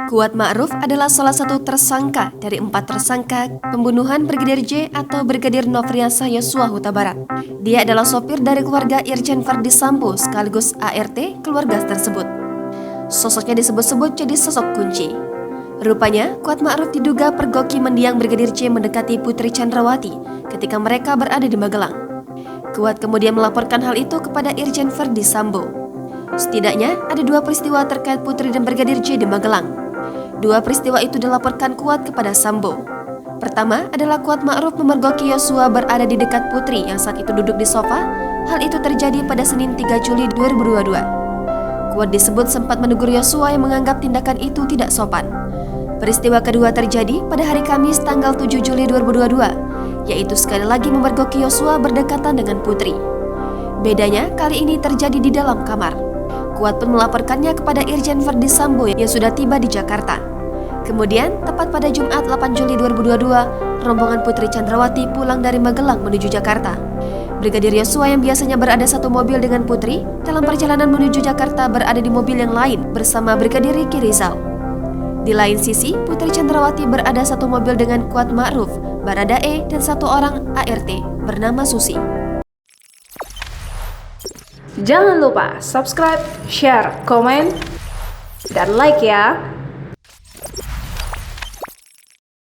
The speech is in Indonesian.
Kuat Ma'ruf adalah salah satu tersangka dari 4 tersangka pembunuhan Brigadir J atau Brigadir Nofriansah Yosua Huta Barat. Dia adalah sopir dari keluarga Irjen Verdi Sambo sekaligus ART keluarga tersebut. Sosoknya disebut-sebut jadi sosok kunci. Rupanya, Kuat Ma'ruf diduga pergoki mendiang Brigadir J mendekati Putri Chandrawati ketika mereka berada di Magelang. Kuat kemudian melaporkan hal itu kepada Irjen Verdi Sambo. Setidaknya ada 2 peristiwa terkait Putri dan Brigadir J di Magelang. 2 peristiwa itu dilaporkan Kuat kepada Sambo. Pertama adalah Kuat Ma'ruf memergoki Yosua berada di dekat Putri yang saat itu duduk di sofa. Hal itu terjadi pada Senin 3 Juli 2022. Kuat disebut sempat menegur Yosua yang menganggap tindakan itu tidak sopan. Peristiwa kedua terjadi pada hari Kamis tanggal 7 Juli 2022, yaitu sekali lagi memergoki Yosua berdekatan dengan Putri. Bedanya kali ini terjadi di dalam kamar. Kuat pun melaporkannya kepada Irjen Verdi Sambo yang sudah tiba di Jakarta. Kemudian, tepat pada Jumat 8 Juli 2022, rombongan Putri Chandrawati pulang dari Magelang menuju Jakarta. Brigadir Yosua yang biasanya berada satu mobil dengan Putri, dalam perjalanan menuju Jakarta berada di mobil yang lain bersama Brigadir Ricky Rizal. Di lain sisi, Putri Chandrawati berada satu mobil dengan Kuat Ma'ruf, Baradae, dan 1 orang ART bernama Susi. Jangan lupa subscribe, share, komen, dan like ya.